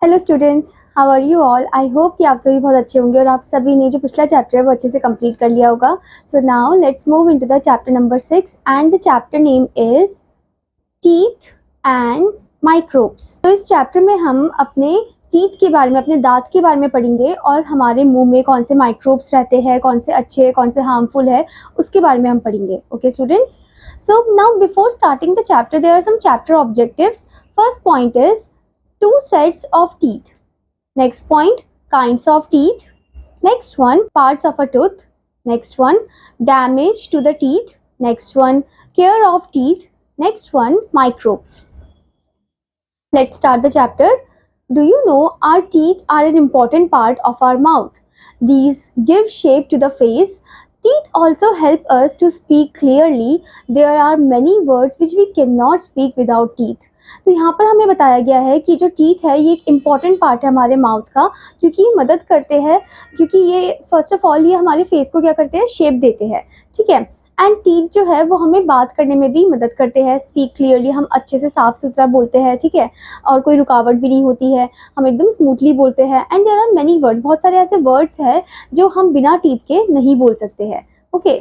Hello students, how are you all. I hope कि आप सभी बहुत अच्छे होंगे और आप सभी ने जो पिछला चैप्टर है वो अच्छे से कंप्लीट कर लिया होगा। So now let's move into the chapter number 6 and the chapter name is teeth and microbes. तो इस चैप्टर में हम अपने टीथ के बारे में, अपने दांत के बारे में पढ़ेंगे और हमारे मुंह में कौन से माइक्रोब्स रहते हैं, कौन से अच्छे हैं, कौन से हार्मफुल है, उसके बारे में हम पढ़ेंगे। Okay students, so now before starting the chapter there are some chapter objectives. First point is two sets of teeth. Next point, kinds of teeth. Next one, parts of a tooth. Next one, damage to the teeth. Next one, care of teeth. Next one, microbes. Let's start the chapter. Do you know our teeth are an important part of our mouth? These give shape to the face. Teeth also help us to speak clearly. There are many words which we cannot speak without teeth. तो यहाँ पर हमें बताया गया है कि जो teeth है ये एक इम्पॉर्टेंट पार्ट है हमारे माउथ का, क्योंकि ये मदद करते हैं, क्योंकि ये फर्स्ट ऑफ ऑल ये हमारे फेस को क्या करते हैं, शेप देते हैं। ठीक है, एंड टीथ जो है वो हमें बात करने में भी मदद करते हैं, स्पीक क्लियरली, हम अच्छे से साफ सुथरा बोलते हैं। ठीक है, और कोई रुकावट भी नहीं होती है, हम एकदम स्मूथली बोलते हैं। And there are many words, बहुत सारे ऐसे वर्ड्स हैं जो हम बिना टीथ के नहीं बोल सकते हैं। Okay,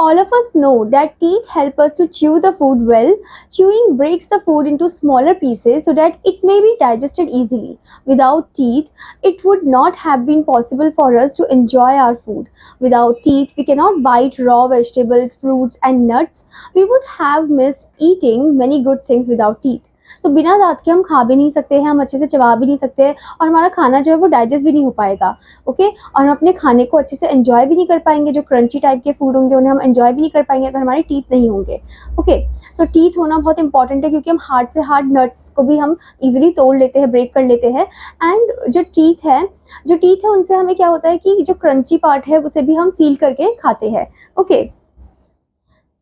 all of us know that teeth help us to chew the food well. Chewing breaks the food into smaller pieces so that it may be digested easily. Without teeth, it would not have been possible for us to enjoy our food. Without teeth, we cannot bite raw vegetables, fruits, and nuts. We would have missed eating many good things without teeth. तो बिना दांत के हम खा भी नहीं सकते हैं, हम अच्छे से चबा भी नहीं सकते हैं, और हमारा खाना जो है वो डाइजेस्ट भी नहीं हो पाएगा। ओके, और हम अपने खाने को अच्छे से एंजॉय भी नहीं कर पाएंगे। जो क्रंची टाइप के फूड होंगे उन्हें हम एंजॉय भी नहीं कर पाएंगे अगर हमारे टीथ नहीं होंगे। ओके, सो टीथ होना बहुत इंपॉर्टेंट है, क्योंकि हम हार्ड से हार्ड नट्स को भी हम इजीली तोड़ लेते हैं, ब्रेक कर लेते हैं। एंड जो टीथ है उनसे हमें क्या होता है कि जो क्रंची पार्ट है उसे भी हम फील करके खाते हैं। ओके,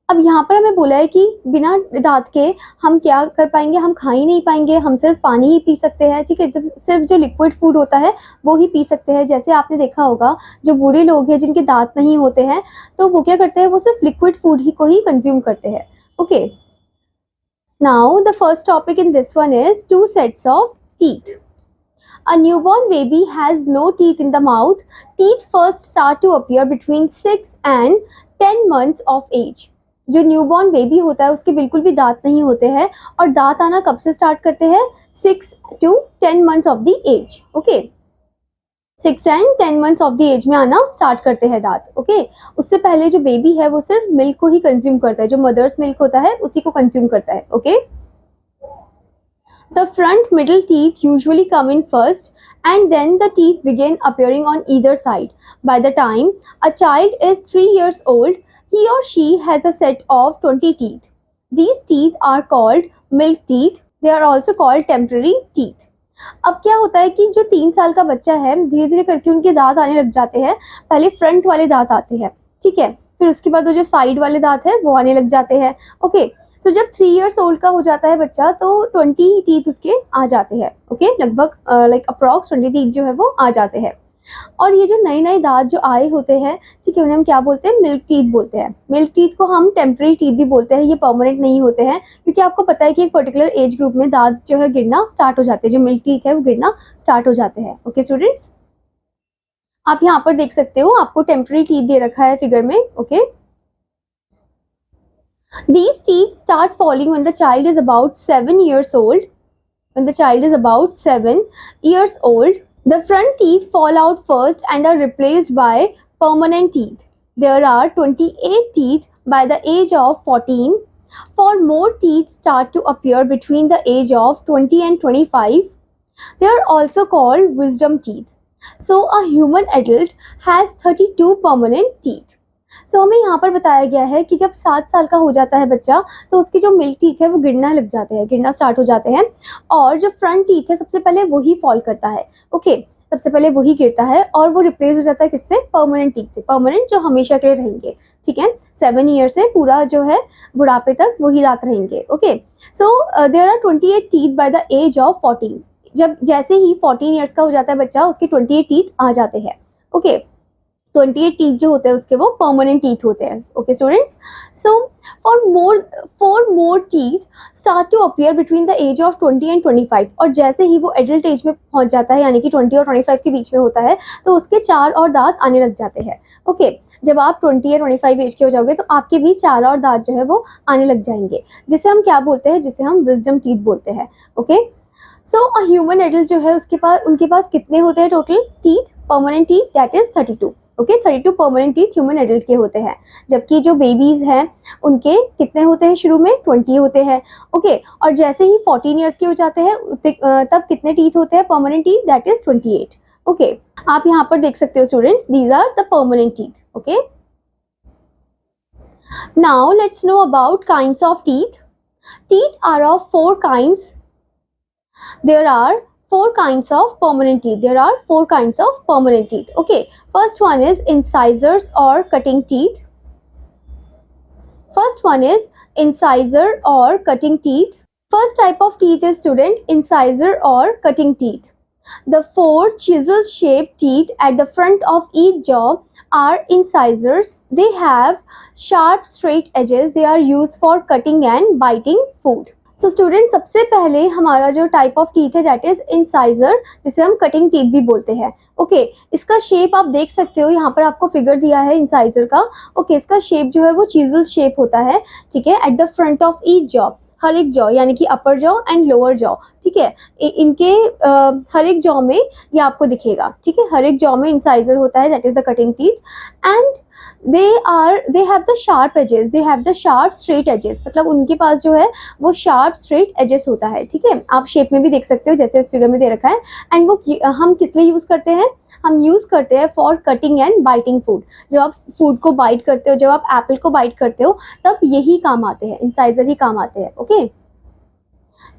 अब यहाँ पर हमें बोला है कि बिना दांत के हम क्या कर पाएंगे, हम खा ही नहीं पाएंगे, हम सिर्फ पानी ही पी सकते हैं। ठीक है, सिर्फ जो लिक्विड फूड होता है वो ही पी सकते हैं। जैसे आपने देखा होगा जो बूढ़े लोग हैं जिनके दांत नहीं होते हैं, तो वो क्या करते हैं, वो सिर्फ लिक्विड फूड ही को ही कंज्यूम करते हैं। Okay, now the first topic in this one is two sets of teeth. A newborn baby has no teeth in the mouth. Teeth first start to appear between 6 and 10 months of age. जो newborn baby होता है उसके बिल्कुल भी दांत नहीं होते हैं, और दांत आना कब से स्टार्ट करते हैं, 6 to 10 months of the age. Okay, 6 and 10 months of the age में आना स्टार्ट करते हैं दांत। ओके, उससे पहले जो बेबी है वो सिर्फ मिल्क को ही कंज्यूम करता है, जो मदर्स मिल्क होता है उसी को कंज्यूम करता है। Okay, the front middle teeth usually come in first, and then the teeth begin appearing on either side. By the time a child is 3 years old, he or she has a set of 20 teeth. These teeth are called milk teeth. They are also called temporary teeth. अब क्या होता है कि जो 3 साल का बच्चा है, धीरे धीरे करके उनके दांत आने लग जाते हैं। पहले फ्रंट वाले दांत आते हैं, ठीक है, फिर उसके बाद वो जो साइड वाले दांत है वो आने लग जाते हैं। ओके, सो जब 3 years ओल्ड का हो जाता है बच्चा तो 20 टीथ उसके आ जाते हैं। ओके, लगभग लाइक अप्रॉक्स 20 टीथ जो है वो आ जाते हैं। और ये जो नए नए दांत जो आए होते हैं, ठीक है, उन्हें हम क्या बोलते हैं, मिल्क टीथ बोलते हैं। मिल्क टीथ को हम टेम्पररी टीथ भी बोलते हैं, ये परमानेंट नहीं होते हैं, क्योंकि आपको पता है कि एक पर्टिकुलर एज ग्रुप में दांत जो है गिरना स्टार्ट हो जाते हैं, जो मिल्क टीथ है वो गिरना स्टार्ट हो जाते हैं। ओके स्टूडेंट्स, आप यहाँ पर देख सकते हो, आपको टेम्पररी टीथ दे रखा है फिगर में। Okay, these teeth start falling when the child is about 7 years old. When the child is about 7 years old, the front teeth fall out first and are replaced by permanent teeth. There are 28 teeth by the age of 14. 4 more teeth start to appear between the age of 20 and 25. They are also called wisdom teeth. So a human adult has 32 permanent teeth. सो हमें यहाँ पर बताया गया है कि जब 7 साल का हो जाता है बच्चा तो उसके जो मिल्क टीथ है वो गिरना लग जाते हैं, गिरना स्टार्ट हो जाते हैं, और जो फ्रंट टीथ है सबसे पहले वही फॉल करता है। ओके, सबसे पहले वही गिरता है और वो रिप्लेस हो जाता है किससे, परमानेंट टीथ से, परमानेंट जो हमेशा के लिए रहेंगे। ठीक है, 7 ईयर से पूरा जो है बुढ़ापे तक वही दांत रहेंगे। Okay, so there are 28 teeth by the age of 14. जब जैसे ही 14 ईयर्स का हो जाता है बच्चा, उसके 28 टीथ आ जाते हैं। ओके, 28 टीथ जो होते हैं उसके वो परमानेंट टीथ होते हैं. Okay students, so four more teeth start to appear between the age of 20 and 25. और जैसे ही वो एडल्ट एज में पहुंच जाता है, यानी कि 20 और 25 के बीच में होता है, तो उसके 4 और दांत आने लग जाते हैं. ओके, जब आप 20 या 25 एज के हो जाओगे तो आपके भी 4 और दांत जो है वो आने लग जाएंगे, जिसे हम क्या बोलते हैं, जिसे हम विजडम टीथ बोलते हैं. Okay, so a human adult जो है उनके पास कितने होते हैं total teeth, permanent teeth, that is 32. Okay, 32 permanent teeth human adult के होते हैं. जबकि जो बेबीज हैं उनके कितने होते हैं, शुरू में 20 होते हैं. ओके, और जैसे ही 14 ईयर्स के हो जाते हैं तब कितने टीथ होते हैं permanent teeth, that is 28. Okay, आप यहाँ पर देख सकते हो students, these are the permanent teeth. Okay, now let's know about kinds of teeth. Teeth are of four kinds. There are four kinds of permanent teeth. There are four kinds of permanent teeth. Okay, first one is incisors or cutting teeth. First one is incisor or cutting teeth. First type of teeth is student incisor or cutting teeth. The four chisel shaped teeth at the front of each jaw are incisors. They have sharp straight edges. They are used for cutting and biting food. So student, सबसे पहले हमारा जो type of teeth है that is incisor, जिसे हम cutting teeth भी बोलते हैं. ओके, इसका शेप आप देख सकते हो, यहाँ पर आपको फिगर दिया है इंसाइजर का. ओके, इसका शेप जो है वो चीजल शेप होता है. ठीक है, at the front of each jaw, हर एक जॉ यानी कि upper jaw and lower jaw. ठीक है, इनके हर एक जॉ में ये आपको दिखेगा. ठीक है, हर एक जॉ में इंसाइजर होता है, that is the cutting teeth. And they have the sharp edges, they have the sharp straight edges. मतलब उनके पास जो है वो sharp straight edges होता है. ठीक है, आप शेप में भी देख सकते हो जैसे इस फिगर में दे रखा है. एंड वो हम किस लिए यूज करते हैं, हम यूज करते हैं for cutting and biting food. जब आप फूड को बाइट करते हो, जब आप एप्पल को बाइट करते हो, तब यही काम आते हैं, इंसाइजर ही काम आते हैं. Okay,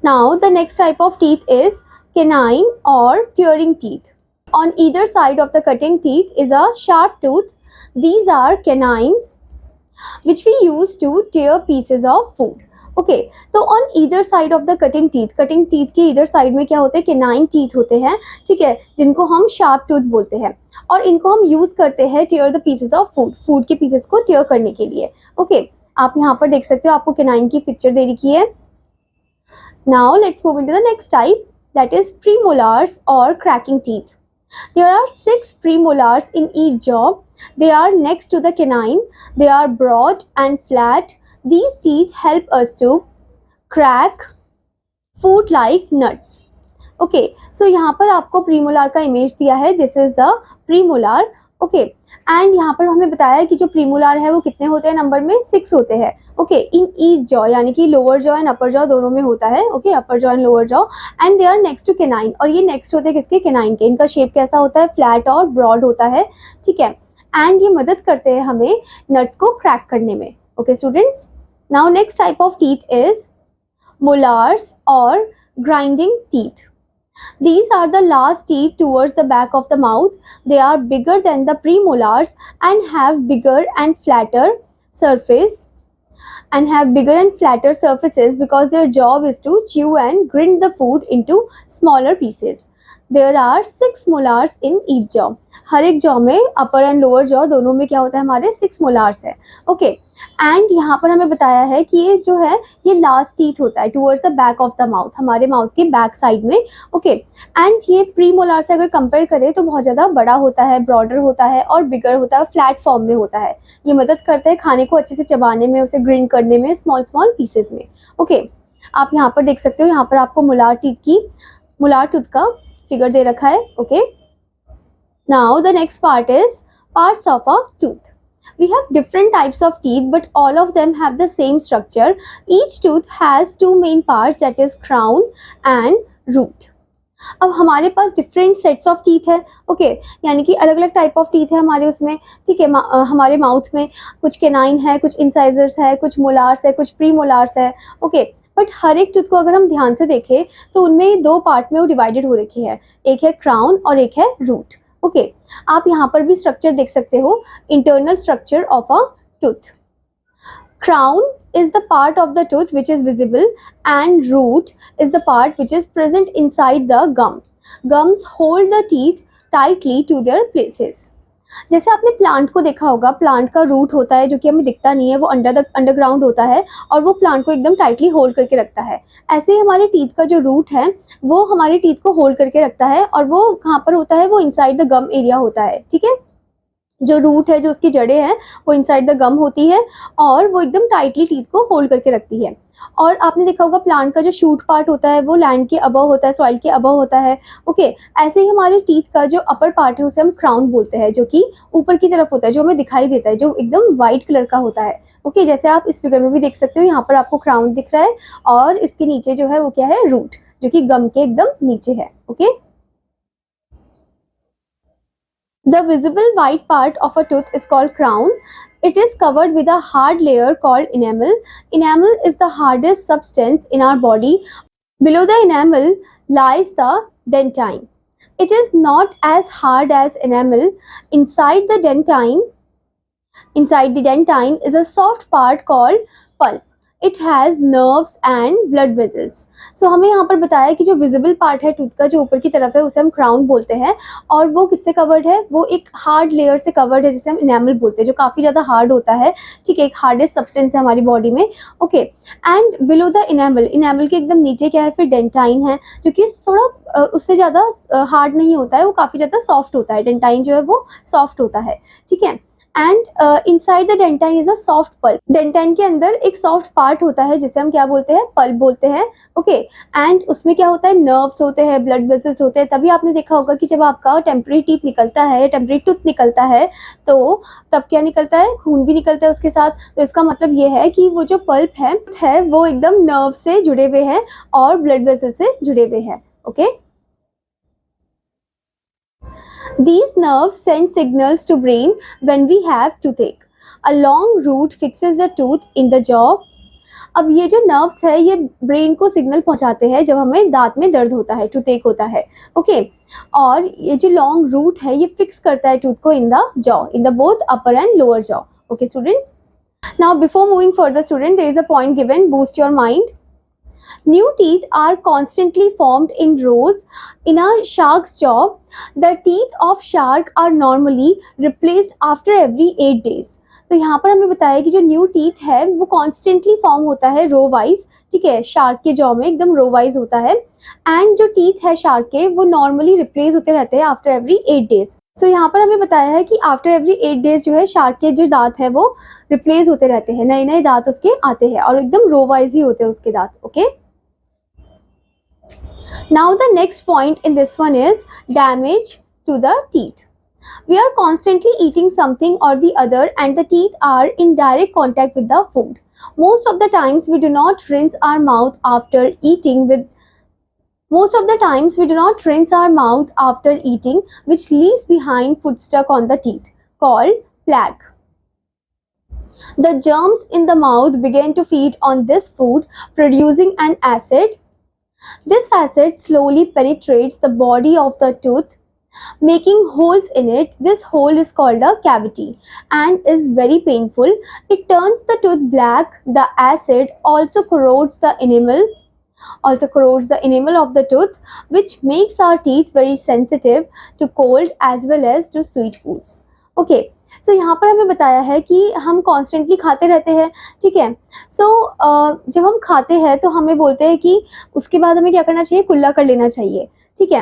now the next type of teeth is canine or tearing teeth. On either side of the cutting teeth is a sharp tooth. These are canines which we use to tear pieces of food. Okay, तो on either side of the cutting teeth के इधर side में क्या होते हैं, canine teeth होते हैं. ठीक है, जिनको हम sharp tooth बोलते हैं, और इनको हम यूज करते हैं tear the pieces of food के pieces को tear करने के लिए. Okay, आप यहाँ पर देख सकते हो, आपको canine की पिक्चर दे रखी है. Now let's move into the next type, that is premolars or cracking teeth. There are 6 premolars in each jaw. They are next to the canine. They are broad and flat. These teeth help us to crack food like nuts. Okay, so यहाँ पर आपको premolar का image दिया है. This is the premolar. Okay, and यहाँ पर हमें बताया है कि जो प्रीमोलार है वो कितने होते हैं, नंबर में 6 होते हैं. ओके, इन ईच जॉ यानी कि lower jaw and upper jaw दोनों में होता है. Okay, upper jaw and lower jaw, and they are next to canine. और ये नेक्स्ट होते हैं किसके, केनाइन के. इनका शेप कैसा होता है, फ्लैट और ब्रॉड होता है. ठीक है, एंड ये मदद करते हैं हमें नट्स को क्रैक करने में. Okay students, now next type of teeth is molars और grinding teeth. These are the last teeth towards the back of the mouth. They are bigger than the premolars and have bigger and flatter surfaces because their job is to chew and grind the food into smaller pieces. There are 6 molars in each jaw. हर एक jaw में, अपर and lower jaw दोनों में क्या होता है, हमारे 6 molars है. Okay, and यहाँ पर हमें बताया है कि ये जो है ये लास्ट टीथ होता है towards the back of the mouth, हमारे माउथ के बैक साइड में. ओके, एंड ये प्री मोलार से अगर कंपेयर करें तो बहुत ज़्यादा बड़ा होता है, ब्रॉडर होता है और बिगर होता है, फ्लैट फॉर्म में होता है. ये मदद करता है खाने को अच्छे से चबाने में, उसे ग्रिंड करने में, स्मॉल स्मॉल पीसेस में. ओके, आप यहाँ पर देख सकते हो, यहाँ पर आपको मोलार टूथ का फिगर दे रखा है. Okay, now the next part is parts of a tooth. We have different types of teeth, but all of them have the same structure. Each tooth has 2 main parts, that is crown and root. अब हमारे पास different sets of teeth है. Okay, यानी कि अलग अलग type of teeth है हमारे उसमें. ठीक है, हमारे माउथ में कुछ केनाइन है, कुछ इंसाइजर्स है, कुछ मोलार्स है, कुछ प्री मोलार्स है. ओके, बट हर एक टूथ को अगर हम ध्यान से देखें तो उनमें 2 पार्ट में वो डिवाइडेड हो रखी है. एक है क्राउन और एक है रूट. ओके, आप यहाँ पर भी स्ट्रक्चर देख सकते हो, internal structure of a tooth. Crown is the part of the tooth which is visible and root is the part which is present inside the gum. Gums hold the teeth tightly to their places. जैसे आपने plant को देखा होगा, plant का root होता है जो कि हमें दिखता नहीं है, वो अंडरग्राउंड होता है और वो प्लांट को एकदम टाइटली होल्ड करके रखता है। ऐसे ही हमारे टीथ का जो रूट है वो हमारे टीथ को होल्ड करके रखता है, और वो कहाँ पर होता है, वो इनसाइड द गम एरिया होता है। ठीक है, जो रूट है, जो उसकी जड़ें हैं, वो इनसाइड द गम होती है और वो एकदम टाइटली टीथ को होल्ड करके रखती है। और आपने देखा होगा प्लांट का जो शूट पार्ट होता है वो लैंड के अबव होता है, सॉइल के अबव होता है। ओके, ऐसे ही हमारे टीथ का जो अपर पार्ट है उसे हम क्राउन बोलते हैं, जो कि ऊपर की तरफ होता है, जो हमें दिखाई देता है, जो एकदम व्हाइट कलर का होता है। ओके, जैसे आप इस फिगर में भी देख सकते हो, यहाँ पर आपको क्राउन दिख रहा है और इसके नीचे जो है वो क्या है, रूट, जो कि गम के एकदम नीचे है। Okay, the visible white part of a tooth is called crown. It is covered with a hard layer called enamel. Enamel is the hardest substance in our body. Below the enamel lies the dentine. It is not as hard as enamel. Inside the dentine is a soft part called pulp. It has nerves and blood vessels. So हमें यहाँ पर बताया कि जो visible part है tooth का, जो ऊपर की तरफ है, उसे हम क्राउन बोलते हैं और वो किससे कवर्ड है, वो एक हार्ड लेयर से कवर्ड है जिसे हम इनेमल बोलते हैं, जो काफ़ी ज़्यादा हार्ड होता है। ठीक है, एक हार्डेस्ट सब्सटेंस है हमारी बॉडी में। Okay, and below the enamel, enamel के एकदम नीचे क्या है, फिर डेंटाइन है, जो कि थोड़ा उससे ज़्यादा हार्ड नहीं होता है, वो काफ़ी ज़्यादा सॉफ्ट होता है। डेंटाइन जो है वो सॉफ्ट होता है। ठीक है, and inside the dentine is a soft pulp. Dentine के अंदर एक सॉफ्ट पार्ट होता है जिसे हम क्या बोलते हैं, पल्प बोलते हैं। ओके, एंड उसमें क्या होता है, नर्व्स होते हैं, ब्लड वेसल्स होते हैं। तभी आपने देखा होगा कि जब आपका टेम्पररी टीथ निकलता है, टेम्पररी टूथ निकलता है, तो तब क्या निकलता है, खून भी निकलता है उसके साथ। तो इसका मतलब ये है कि वो जो पल्प है वो एकदम नर्व से जुड़े हुए हैं और ब्लड वेसल से जुड़े हुए हैं। Okay, these nerves send signals to brain when we have toothache. A long root fixes the tooth in the jaw. अब ये जो नर्व्स है ये ब्रेन को सिग्नल पहुंचाते हैं जब हमें दांत में दर्द होता है, टूथेक होता है। ओके, और ये जो लॉन्ग रूट है ये फिक्स करता है टूथ को in the jaw, in the both upper and lower jaw. Okay students, now before moving further student, there is a point given, boost your mind. New teeth are constantly formed in rows in a shark's jaw. The teeth of shark are normally replaced after every 8 days. तो यहाँ पर हमें बताया कि जो new teeth है वो constantly form होता है रो वाइज। ठीक है, शार्क के जॉ में एकदम रो वाइज होता है, एंड जो टीथ है शार्क के वो नॉर्मली रिप्लेस होते रहते हैं आफ्टर एवरी 8 डेज। सो यहाँ पर हमें बताया है कि आफ्टर एवरी 8 डेज जो है शार्क के जो दांत है वो रिप्लेस होते रहते हैं, नए नए दांत उसके आते हैं और एकदम रो वाइज ही होते हैं उसके दांत। Okay, now the next point in this one is damage to the teeth. We are constantly eating something or the other and the teeth are in direct contact with the food. Most of the times we do not rinse our mouth after eating, which leaves behind food stuck on the teeth called plaque. The germs in the mouth begin to feed on this food, producing an acid. This acid slowly penetrates the body of the tooth, making holes in it. This hole is called a cavity and is very painful. It turns the tooth black. The acid also corrodes the enamel of the tooth, which makes our teeth very sensitive to cold as well as to sweet foods. Okay, सो यहाँ पर हमें बताया है कि हम constantly खाते रहते हैं। ठीक है, सो जब हम खाते हैं तो हमें बोलते हैं कि उसके बाद हमें क्या करना चाहिए, कुल्ला कर लेना चाहिए। ठीक है,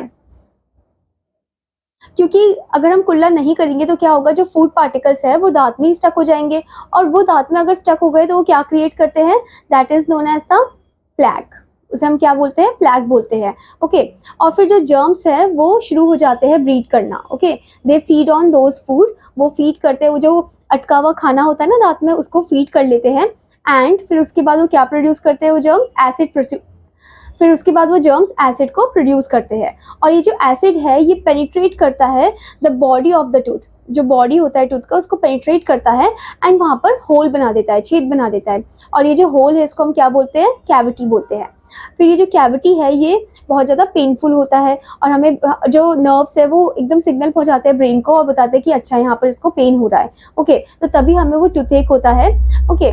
क्योंकि अगर हम कुल्ला नहीं करेंगे तो क्या होगा, जो फूड पार्टिकल्स है वो दांत में ही स्टक हो जाएंगे, और वो दांत में अगर स्टक हो गए तो वो क्या क्रिएट करते हैं, that is known as the plaque. उसे हम क्या बोलते हैं, प्लैक बोलते हैं। ओके, और फिर जो जर्म्स है वो शुरू हो जाते हैं ब्रीड करना। Okay, they feed on those food, वो फीड करते हैं, वो जो अटका हुआ खाना होता है ना दांत में उसको फीड कर लेते हैं, एंड फिर उसके बाद वो क्या प्रोड्यूस करते हैं, वो जर्म्स एसिड को प्रोड्यूस करते हैं। और ये जो एसिड है ये पेनिट्रेट करता है the body of the tooth, जो बॉडी होता है टूथ का उसको पेनिट्रेट करता है एंड वहाँ पर होल बना देता है, छेद बना देता है। और ये जो होल है इसको हम क्या बोलते हैं, कैविटी बोलते हैं। फिर ये जो कैविटी है ये बहुत ज़्यादा पेनफुल होता है और हमें जो नर्व्स है वो एकदम सिग्नल पहुंचाते हैं ब्रेन को और बताते हैं कि अच्छा यहाँ पर इसको पेन हो रहा है। ओके, तो तभी हमें वो टूथेक होता है। ओके,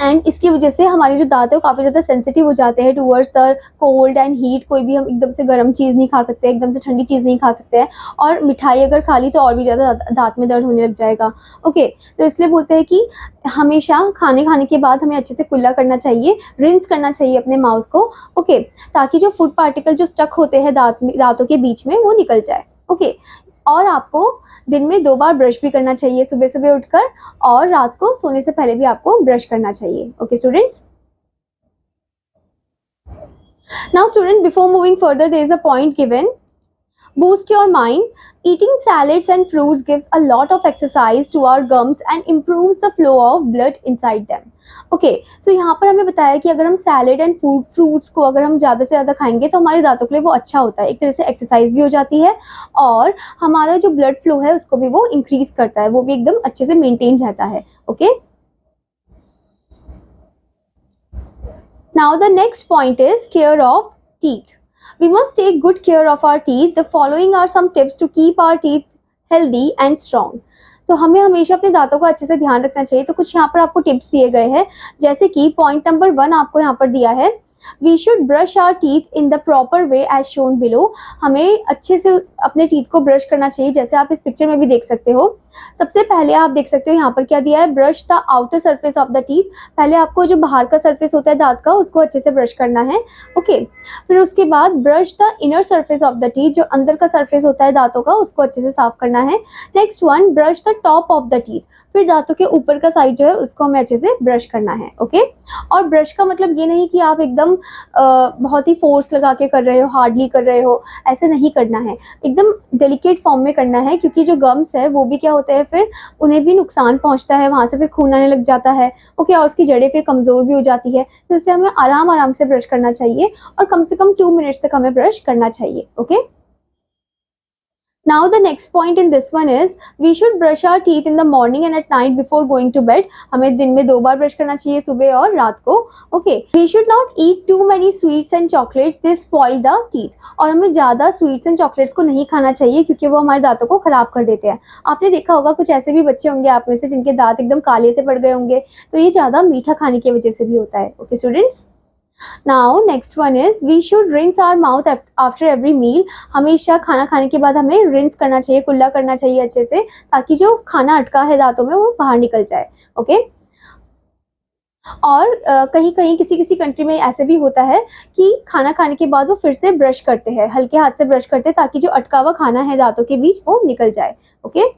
एंड इसकी वजह से हमारे जो दांत है वो काफ़ी ज़्यादा सेंसिटिव हो जाते हैं towards the cold and heat. कोई भी हम एकदम से गर्म चीज़ नहीं खा सकते, एकदम से ठंडी चीज़ नहीं खा सकते हैं, और मिठाई अगर खा ली तो और भी ज़्यादा दांत में दर्द होने लग जाएगा। ओके, तो इसलिए बोलते हैं कि हमेशा खाने के बाद हमें अच्छे से कुल्ला करना चाहिए, रिंस करना चाहिए अपने माउथ को। ओके, ताकि जो फूड पार्टिकल जो स्टक होते हैं दांतों के बीच में वो निकल जाए। ओके, और आपको दिन में 2 बार ब्रश भी करना चाहिए, सुबह सुबह उठकर, और रात को सोने से पहले भी आपको ब्रश करना चाहिए। Okay students, now student before moving further there is a point given, boost your mind. Eating salads and fruits gives a lot of exercise to our gums and improves the flow of blood inside them. Okay, so यहाँ पर हमें बताया कि अगर हम salad and fruits को अगर हम ज़्यादा से ज़्यादा खाएंगे तो हमारे दांतों के लिए वो अच्छा होता है, एक तरह से एक्सरसाइज भी हो जाती है, और हमारा जो ब्लड फ्लो है उसको भी वो इंक्रीज करता है, वो भी एकदम अच्छे से मेंटेन रहता है। Okay, now the next point is care of teeth. We must take good care of our teeth. The following are some tips to keep our teeth healthy and strong. तो हमें हमेशा अपने दांतों का अच्छे से ध्यान रखना चाहिए। तो कुछ यहाँ पर आपको टिप्स दिए गए हैं, जैसे कि पॉइंट नंबर 1 आपको यहाँ पर दिया है, we should brush our teeth in the proper way as shown below. हमें अच्छे से अपने टीथ को ब्रश करना चाहिए, जैसे आप इस पिक्चर में भी देख सकते हो। सबसे पहले आप देख सकते हो यहाँ पर क्या दिया है, brush the outer surface of the teeth. पहले आपको जो बाहर का सरफेस होता है दांत का उसको अच्छे से ब्रश करना है। ओके, फिर उसके बाद brush the inner surface of the teeth, जो अंदर का सरफेस होता है दांतों का उसको अच्छे से साफ करना है। Next one, brush the top of the teeth, फिर दांतों के ऊपर का साइड जो है उसको हमें अच्छे से ब्रश करना है। ओके, और ब्रश का मतलब ये नहीं कि आप एकदम बहुत ही फोर्स लगा के कर रहे हो, हार्डली कर रहे हो, ऐसे नहीं करना है, एकदम डेलिकेट फॉर्म में करना है, क्योंकि जो गम्स है वो भी क्या होते हैं, फिर उन्हें भी नुकसान पहुंचता है, वहां से फिर खून आने लग जाता है। ओके, और उसकी जड़ें फिर कमजोर भी हो जाती है, तो इसलिए हमें आराम आराम से ब्रश करना चाहिए, और कम से कम 2 मिनट्स तक हमें ब्रश करना चाहिए। Okay, now the next point in this one is we should brush our teeth in the morning and at night before going to bed. हमें दिन में 2 बार ब्रश करना चाहिए, सुबह और रात को। Okay, we should not eat too many sweets and chocolates, they spoil the teeth. और हमें ज़्यादा स्वीट्स एंड चॉकलेट्स को नहीं खाना चाहिए, क्योंकि वो हमारे दांतों को खराब कर देते हैं। आपने देखा होगा कुछ ऐसे भी बच्चे होंगे आप में से जिनके दांत एकदम काले से पड़ गए होंगे, तो ये ज़्यादा मीठा खाने की वजह से भी होता है। Okay students, now next one is we should rinse our mouth after every meal. हमेशा खाना खाने के बाद हमें रिंस करना चाहिए, कुल्ला करना चाहिए अच्छे से, ताकि जो खाना अटका है दांतों में वो बाहर निकल जाए। ओके, और कहीं कहीं किसी किसी कंट्री में ऐसे भी होता है कि खाना खाने के बाद वो फिर से ब्रश करते हैं, हल्के हाथ से ब्रश करते हैं, ताकि जो अटका हुआ खाना है दांतों के बीच वो निकल जाए। Okay,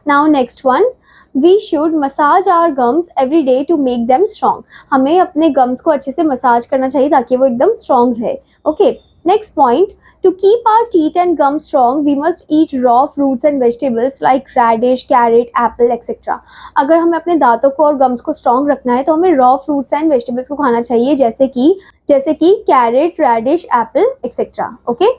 now next one, we should massage our gums every day to make them strong. हमें अपने गम्स को अच्छे से मसाज करना चाहिए ताकि वो एकदम स्ट्रॉन्ग रहे। Okay, next point, to keep our teeth and gums strong we must eat raw fruits and vegetables like radish, carrot, apple etc. अगर हमें अपने दांतों को और गम्स को स्ट्रॉन्ग रखना है तो हमें रॉ फ्रूट्स एंड वेजिटेबल्स को खाना चाहिए, जैसे कि carrot, radish, apple etcetera. Okay,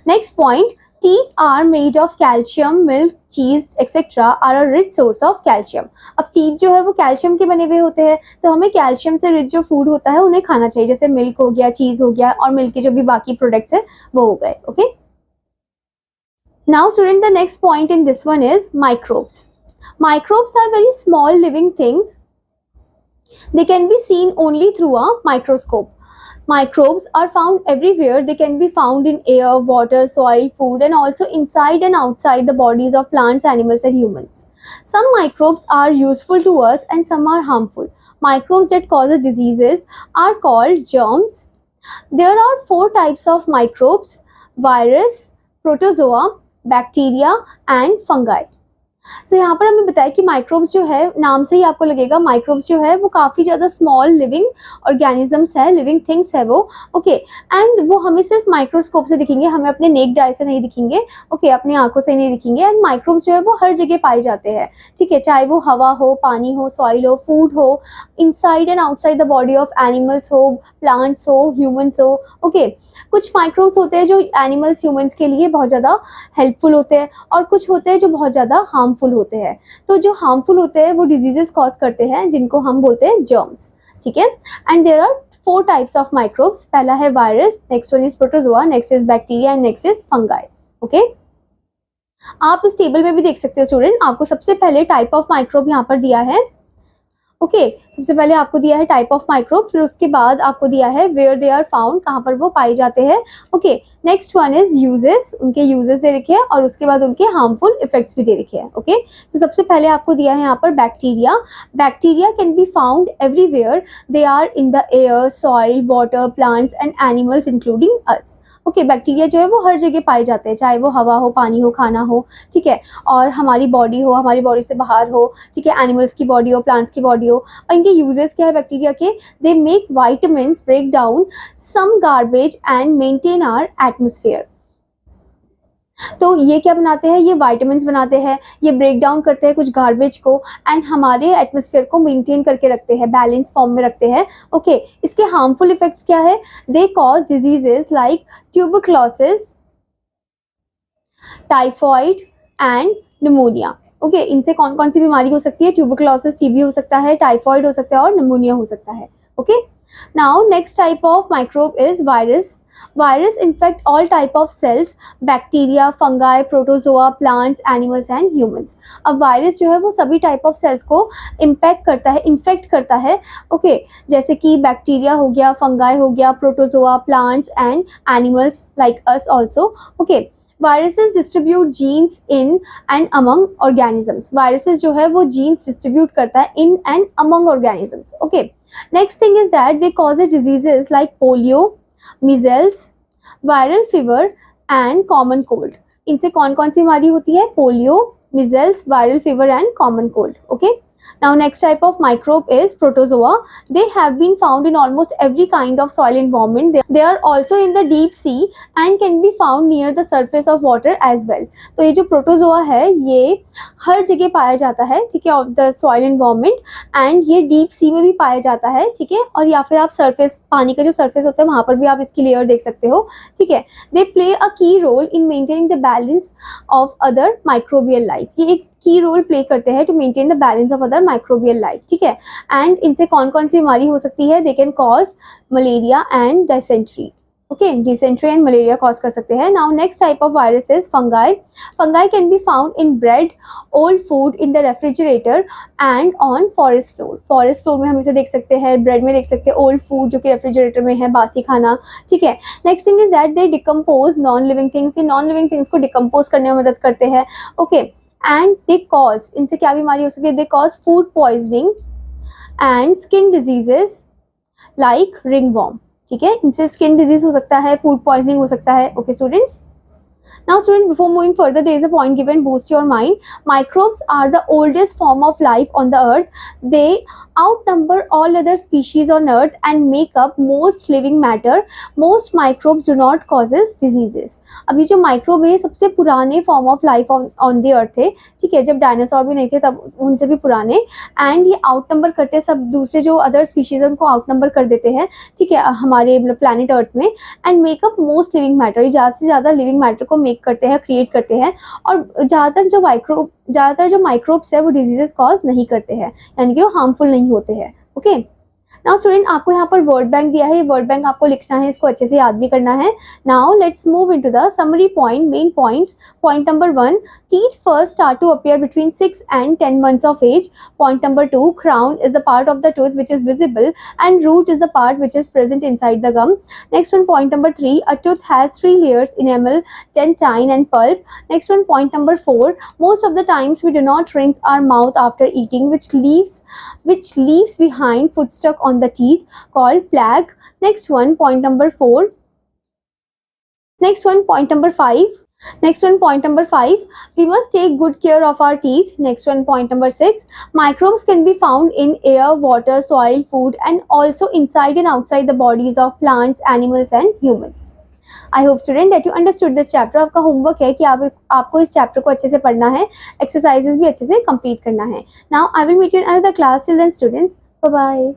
next point, teeth are made of calcium, milk, cheese etc. are a rich source of calcium. अब टीथ जो है वो कैल्शियम के बने हुए होते हैं, तो हमें कैल्शियम से रिच जो फूड होता है उन्हें खाना चाहिए, जैसे मिल्क हो गया, चीज हो गया, और मिल्क के जो भी बाकी प्रोडक्ट्स है वो हो गए। Okay, now student the next point in this one is microbes. Microbes are very small living things. They can be seen only through a microscope. Microbes are found everywhere. They can be found in air, water, soil, food, and also inside and outside the bodies of plants, animals, and humans. Some microbes are useful to us and some are harmful. Microbes that cause diseases are called germs. There are 4 types of microbes: virus, protozoa, bacteria, and fungi. सो यहाँ पर हमें बताया कि microbes जो है, नाम से ही आपको लगेगा माइक्रोब्स जो है वो काफ़ी ज़्यादा स्मॉल लिविंग ऑर्गेनिजम्स है, लिविंग थिंग्स है वो। ओके, एंड वो हमें सिर्फ माइक्रोस्कोप से दिखेंगे, हमें अपने नेक्ड आई से नहीं दिखेंगे। ओके, अपनी आंखों से नहीं दिखेंगे। एंड माइक्रोब्स जो है वो हर जगह पाए जाते हैं, ठीक है, चाहे वो हवा हो, पानी हो, सॉइल हो, फूड हो, inside and outside the body of animals हो, प्लांट्स हो, ह्यूमंस हो। ओके, कुछ माइक्रोब्स होते हैं जो एनिमल्स, ह्यूमंस के लिए बहुत ज़्यादा हेल्पफुल होते हैं, और कुछ होते हैं जो बहुत ज़्यादा हार्मफुल होते हैं। तो जो हार्मफुल होते हैं वो डिजीजेस कॉज करते हैं, जिनको हम बोलते हैं जर्म्स, ठीक है। And there are 4 types of microbes. पहला है virus, next one is protozoa, next is bacteria, and next is fungi. Okay, आप इस टेबल में भी देख सकते हो स्टूडेंट, आपको सबसे पहले टाइप ऑफ माइक्रोब यहाँ पर दिया है ओके सबसे पहले आपको दिया है टाइप ऑफ माइक्रोब, फिर उसके बाद आपको दिया है वेयर दे आर फाउंड, कहाँ पर वो पाए जाते हैं। Okay next one is uses, उनके यूजेस दे रखे हैं और उसके बाद उनके हार्मफुल इफेक्ट्स भी दे रखे हैं। ओके तो सबसे पहले आपको दिया है यहाँ पर bacteria. Bacteria can be found everywhere, they are in the air, soil, water, plants and animals including us. Okay bacteria जो है वो हर जगह पाए जाते हैं, चाहे वो हवा हो, पानी हो, खाना हो, ठीक है, और हमारी बॉडी हो, हमारी बॉडी से बाहर हो, ठीक है, एनिमल्स की बॉडी हो, प्लांट्स की बॉडी हो। और इनके यूजेस क्या है बैक्टीरिया के, they make vitamins, break down some garbage and maintain our atmosphere. तो ये क्या बनाते हैं, ये वाइटामिन्स बनाते हैं, ये ब्रेक डाउन करते हैं कुछ गार्बेज को एंड हमारे एटमॉस्फेयर को मेंटेन करके रखते हैं, बैलेंस फॉर्म में रखते हैं। ओके इसके हार्मफुल इफेक्ट्स क्या है, दे cause diseases like tuberculosis, typhoid and pneumonia. Okay इनसे कौन कौन सी बीमारी हो सकती है, ट्यूबरक्लोसिस, टीबी हो सकता है, टाइफॉइड हो सकता है और निमोनिया हो सकता है। Okay now next type of microbe is virus. Virus infect all type of cells, bacteria, fungi, protozoa, plants, animals and humans. अब वायरस जो है वो सभी टाइप ऑफ सेल्स को इम्पैक्ट करता है, इन्फेक्ट करता है। ओके जैसे कि बैक्टीरिया हो गया, फंगाई हो गया, protozoa, plants and animals like us also. Okay viruses distribute genes in and among organisms. Viruses जो है वो जीन्स डिस्ट्रीब्यूट करता है in and among organisms. Okay next thing is that they cause diseases like polio, measles, viral fever and common cold. इनसे कौन कौन सी बीमारी होती है, polio, measles, viral fever and common cold. Okay now next type of microbe is protozoa. They have been found in almost every kind of soil environment. They are also in the deep sea and can be found near the surface of water as well. तो ये जो protozoa है ये हर जगह पाया जाता है, ठीक है, of the soil environment and ये डीप सी में भी पाया जाता है, ठीक है, और या फिर आप सरफेस, पानी का जो सरफेस होता है वहाँ पर भी आप इसकी लेयर देख सकते हो, ठीक है। दे play a key role in maintaining the balance of other microbial life. ये एक की रोल प्ले करते हैं to maintain the balance of other microbial life, ठीक है। एंड इनसे कौन कौन सी बीमारी हो सकती है, they can cause malaria and dysentery. Okay dysentery and malaria cause कर सकते हैं। Now next type of virus is fungi. Fungi can be found in bread, old food, in the refrigerator and on forest floor. Forest floor में हम इसे देख सकते हैं, bread में देख सकते हैं, ओल्ड फूड जो कि रेफ्रिजरेटर में है, बासी खाना, ठीक है। Next thing is that they decompose non living things. ये नॉन लिविंग थिंग्स को डिकम्पोज करने में मदद करते हैं। ओके एंड दे कॉज, इनसे क्या बीमारी हो सकती है, they cause food poisoning and skin diseases like ringworm, ठीक है, इनसे स्किन डिजीज हो सकता है, फूड पॉइजनिंग हो सकता है। Okay students, now student before moving further there is a point given, boost your mind. Microbes are the oldest form of life on the earth. They outnumber all other species on earth and make up most living matter. Most microbes do not causes diseases. अभी जो microbe है सबसे पुराने form of life on the earth है, ठीक है, जब dinosaur भी नहीं थे तब उनसे भी पुराने, एंड ये आउट नंबर करते हैं सब दूसरे जो अदर स्पीशीज है उनको आउट नंबर कर देते हैं, ठीक है, हमारे प्लानट अर्थ में। And makeup most living matter, ये ज़्यादा से ज़्यादा लिविंग मैटर को मेक करते हैं, क्रिएट करते हैं, और ज़्यादातर जो माइक्रोब्स है वो डिजीजेस कॉज नहीं करते हैं, यानी कि वो हार्मफुल नहीं होते हैं। ओके नाउ स्टूडेंट आपको यहाँ पर वर्ड बैंक दिया है, ये वर्ड बैंक आपको लिखना है, इसको अच्छे से याद भी करना है। Now let's move into the summary point, main points. Point number 1, teeth first start to appear between 6 and 10 months of age. Point number 2, crown is the part of the tooth which is visible and root is the part which is present inside the gum. Next one, point number 3, a tooth has 3 layers, enamel, dentine and pulp. Next one, point number 4, most of the times we do not rinse our mouth after eating, which leaves behind footstuck on the teeth called plaque. Next one, point number 4. Next one, point number 5. Next one, point number 5, we must take good care of our teeth. Next one, point number 6, microbes can be found in air, water, soil, food and also inside and outside the bodies of plants, animals and humans. I hope student that you understood this chapter. आपका homework है कि आपको इस chapter को अच्छे से पढ़ना है, एक्सरसाइजेस भी अच्छे से कंप्लीट करना है। Now I will meet you in another class. Till then students, bye bye.